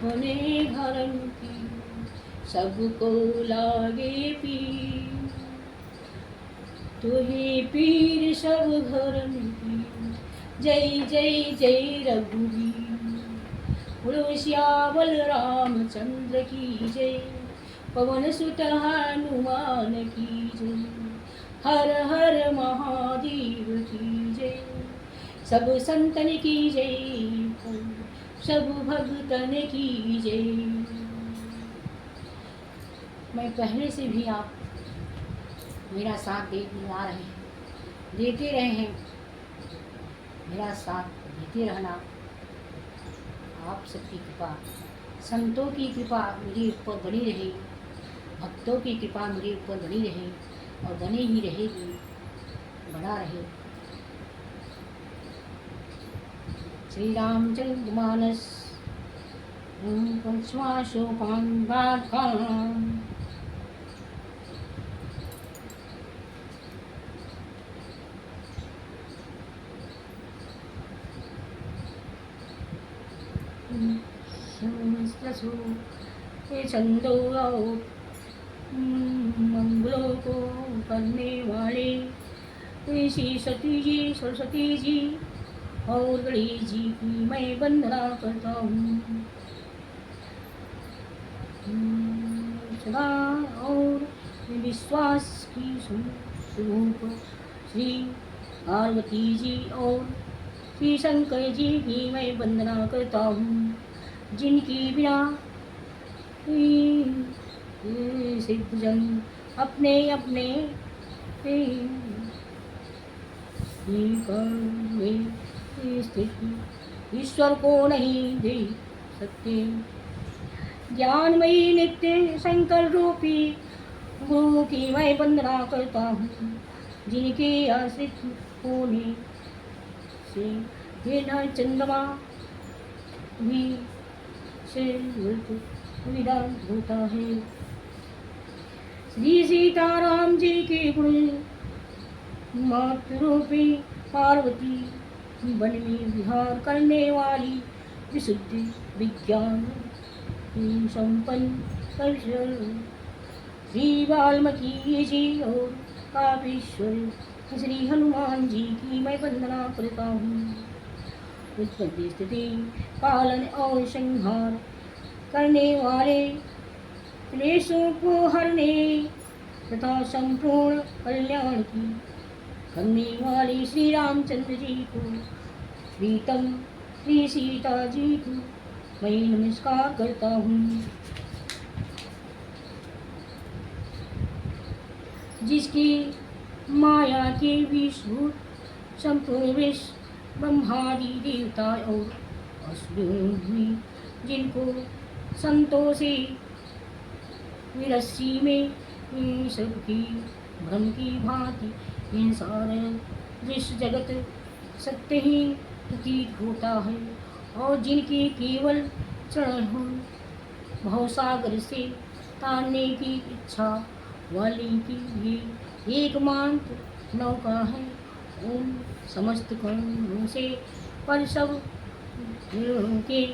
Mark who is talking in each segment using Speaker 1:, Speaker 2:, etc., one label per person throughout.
Speaker 1: अपने घरन की सबको लागे पीर। तुहे पीर सब घरन की जय जय जय रघुवीर। बोलो श्यामल रामचंद्र की जय, पवन सुत हनुमान की जय, हर हर महादेव की जय। सब संतन की जय, सब भक्तन की जय। मैं पहले से भी आप मेरा साथ देते आ रहे हैं, देते रहे हैं। मेरा साथ देते रहना। आप सबकी कृपा, संतों की कृपा मेरे ऊपर बनी रहे, भक्तों की कृपा मेरे ऊपर बनी रहे और बनी ही रहेगी, बना रहे। श्री रामचंद्र मानस छंदो मंगलों को करने वाले श्री सती जी, सरस्वती जी और गणेश जी की मैं वंदना करता हूँ सदा। और विश्वास की स्वरूप श्री पार्वती जी और श्री शंकर जी की मैं वंदना करता हूँ, जिनकी बिना सिद्ध जन अपने अपने स्थिति ईश्वर को नहीं दे सकते। ज्ञानमयी नित्य शंकर रूपी गुरु की मैं वंदना करता हूँ, जिनके आश्रित होने से बिना चंद्रमा भी से विदान होता है। श्री सीताराम जी के गुण मातृरूपी पार्वती वन में विहार करने वाली विशुद्ध विज्ञान संपन्न श्री वाल्मीकि जी और कामेश्वर श्री हनुमान जी की मैं वंदना करता हूँ। उत्पत्ति स्थिति पालन और संहार करने वाले क्लेशों को हरने तथा संपूर्ण कल्याण की करने वाले श्री रामचंद्र जी को, प्रीतम श्री सीता जी को मैं नमस्कार करता हूँ, जिसकी माया के विश्व संपूर्ण विश्व ब्रह्मादि देवता और असुरों में जिनको संतों से विरस्सी में सबकी भ्रम की भांति इन सारे दृश्य जगत सत्य ही प्रतीत होता है, और जिनकी केवल चरण हो भवसागर से तारने की इच्छा वाली की ये एकमात्र नौका है। उन समस्त कर्मों से पर सब के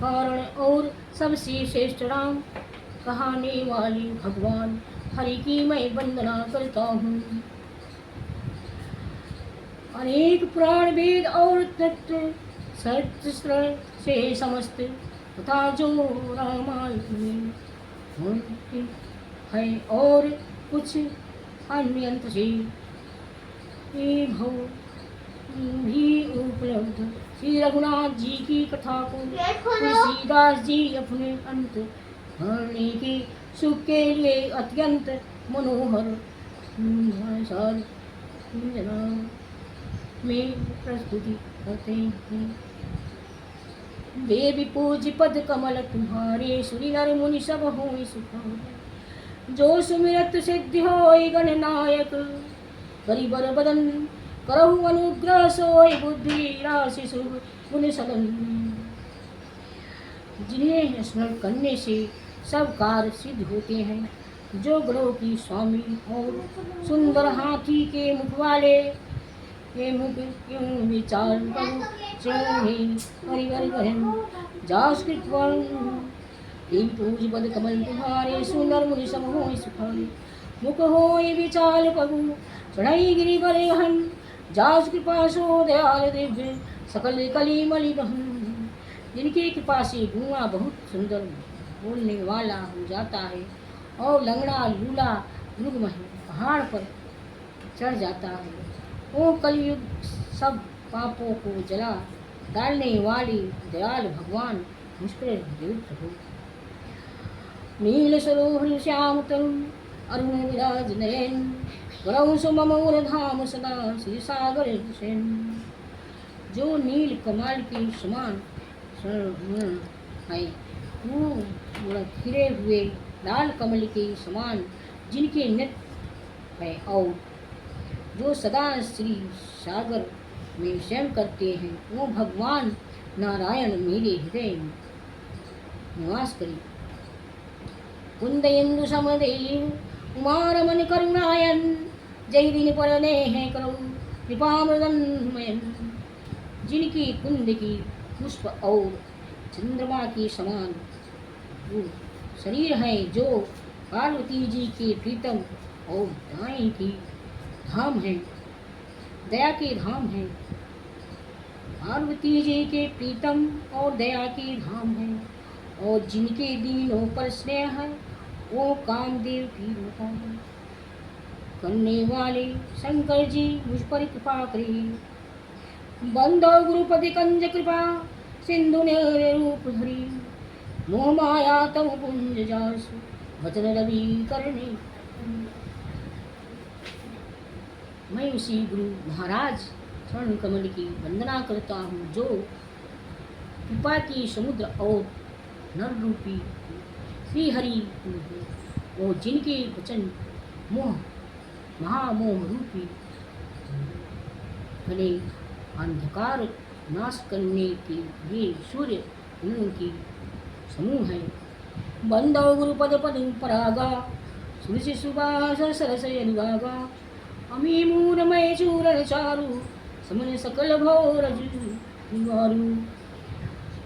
Speaker 1: कारण और सबसे श्रेष्ठ राम कहाने वाले भगवान हरि की मैं वंदना करता हूँ। अनेक पुराण वेद और तत्व शास्त्र से समस्त तथा जो रामायण में होते हैं और कुछ अन्य से भी उपलब्ध श्री रघुनाथ जी की कथा को तुलसीदास जी अपने अंत भरने के सुख के लिए अत्यंत मनोहर में प्रस्तुति करते हैं। देवी पूज्य पद कमल तुम्हारे, सुरी नर मुनि सब होई सुख। जो सुमिरत सिद्धि होई गणनायक, करिबर बदन करहु अनुग्रह सोई बुद्धि राशि शुभ गुण सदन। जिन्हें स्मरण करने से सब कार्य सिद्ध होते हैं, जो गणों की स्वामी और सुंदर हाथी के मुख वाले ये मुख क्यों विचार करो हरिवर जास कृपा देवी पूज पद कमल तुम्हारे सुंदर मुनि सब हो सुखारे मुख हो विचाल प्रभु चढ़ाई गिरी बरे हन जास कृपा सो दयाल दिव्य सकल कली मलि बहन जिनकी कृपा से धुआं बहुत सुंदर बोलने वाला हो जाता है और लंगड़ा लूला युग में पहाड़ पर चढ़ जाता है। ओ कलयुग सब पापों को जला डालने वाली दयाल भगवान मुझ पर देव प्रभु नील सरोवर श्याम तरुण अरुण विराज नयन गरौ सुममोर धाम सदा श्री सागर सेन जो नील कमाल के समान है वो खिरे हुए लाल कमल के समान जिनके नृत्य है और जो सदा श्री सागर में शयन करते हैं वो भगवान नारायण मेरे हृदय में निवास करे। कुंदयन्दु समदेव उमारमन करुणायन जय दिन पर नेह करो कृपामृदन्मयन जिनकी कुंद की पुष्प और चंद्रमा के समान वो शरीर है जो पार्वती जी के प्रीतम और दाएं की धाम है दया के धाम है पार्वती जी के प्रीतम और दया के धाम है और जिनके दीनों पर स्नेह है वो कामदेव की रूपा है करने वाले शंकर जी मुझ पर कृपा करे बंदो गुरुपति कंज कृपा सिंधु ने रूप धरी मोह माया तम कुंज जासु वचन रवि करने मैं उसी गुरु महाराज चरण कमल की वंदना करता हूँ जो कृपा की समुद्र और नर रूपी श्री हरि और जिनके वचन मोह महामोह रूपी घने अंधकार नाश करने के लिए सूर्य उनकी समूह है बंदो गुरुपद पद परागा सुरसि सुबास सरस अनुरागा अमी मूरमय चूरण चारु समन सकल भौर जुगारु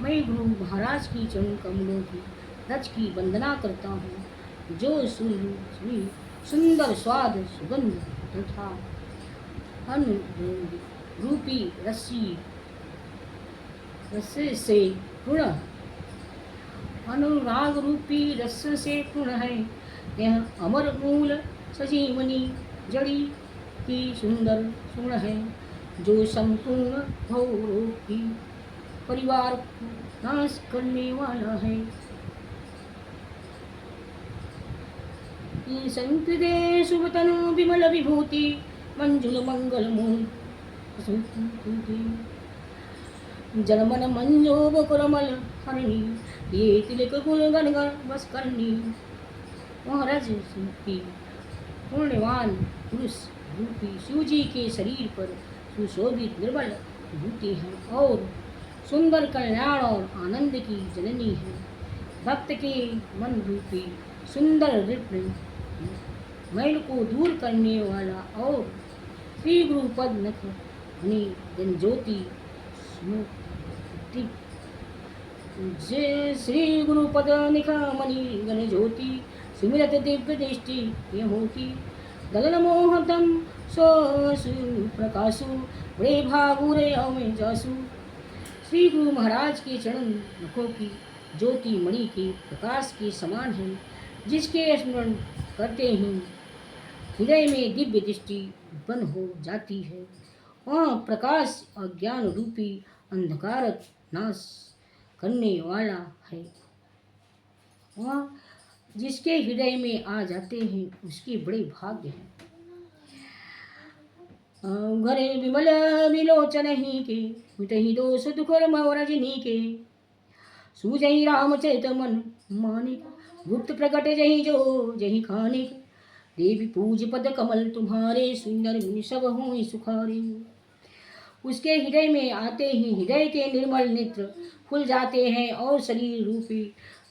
Speaker 1: मैं गुरु महाराज की चरण कमलों की रज की वंदना करता हूँ जो सुंदर स्वाद सुगंध तथा अन्न रूपी रस्सी से पूर्ण अनुराग रूपी रस से पूर्ण है यह अमर मूल सजीवनी जड़ी की सुंदर सुण है जो संपूर्ण भौरों की परिवार को नाश करने वाला है संकृते शुभतनु विमल विभूति मंजुल मंगल मूल जनमन मंजोब कुरमल हरणी ये तिलक गुण गण बस करनी महाराज की पुण्यवान पुरुष रूपी शिव जी के शरीर पर सुशोभित निर्मल विभूति है और सुंदर कल्याण और आनंद की जननी है भक्त के मन रूपी सुंदर रिप्र मैल को दूर करने वाला और श्री गुरु पद नख जन ज्योति जय श्री गुरु पद निखा मणि गण ज्योति सुमिरत दिव्य दृष्टि ये होती गगन मोहतम सोसु प्रकाशु बड़े भागुरे अवमें जासु श्री गुरु महाराज के चरण नखों की ज्योति मणि के प्रकाश के समान है जिसके स्मरण करते ही हृदय में दिव्य दृष्टि उत्पन्न हो जाती है वह प्रकाश अज्ञान रूपी अंधकार नाश करने वाला है वह जिसके हृदय में आ जाते हैं उसके बड़े भाग्य हैं घरे विमल विलोचन ही के मिटहि दोष दुख रजनी के सूजहि रामचरित मन मानिक गुप्त प्रकट जही जो जही खानिक देवी पूज पद कमल तुम्हारे सुंदर मुनि सब हों सुखारे उसके हृदय में आते ही हृदय के निर्मल नेत्र खुल जाते हैं और शरीर रूपी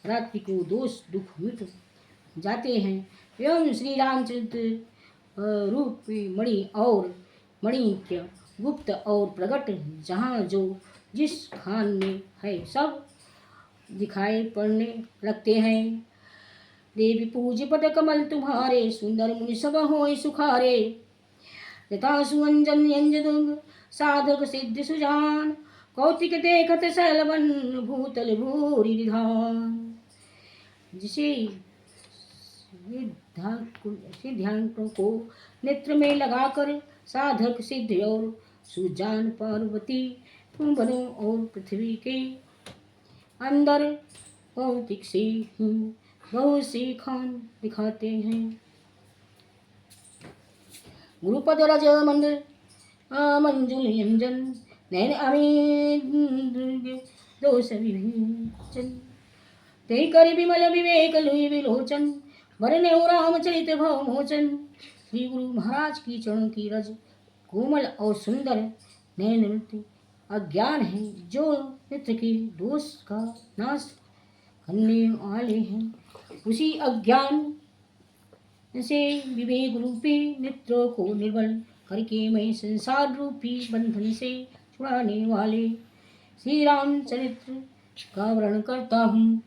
Speaker 1: रात्रि को दोष दुख मिट जाते हैं एवं श्री रामचंद्र रूपी मणि और मणिक्य गुप्त और प्रकट जहाँ जो जिस खान में है सब दिखाई पड़ने लगते हैं। देवी पूज पद कमल तुम्हारे, सुंदर मुनि सब होय सुखारे। यथा सुअंजन यंजन साधक सिद्ध सुजान, कौतिक देखत सैलवन भूतल भूरि निधान। जिसे ध्यान को नेत्र में लगाकर साधक सिद्ध और सुजान पार्वती वनों और पृथ्वी के अंदर कौतिक से बहुत से खान दिखाते हैं। गुरुपद रज मंदिर मंजुल यंजन, नैन अमी दोष विभीषण। ते कर विमल विवेक लुई विलोचन, वरने रामचरित भव मोचन। श्री गुरु महाराज की चरणों की रज कोमल और सुंदर नैन नृत्य अज्ञान है, जो नृत्य के दोष का नाश करने वाले हैं। उसी अज्ञान से विवेक रूपी नेत्रों को निर्बल करके मैं संसार रूपी बंधन से छुड़ाने वाले श्री रामचरित्र का वर्णन करता हूँ।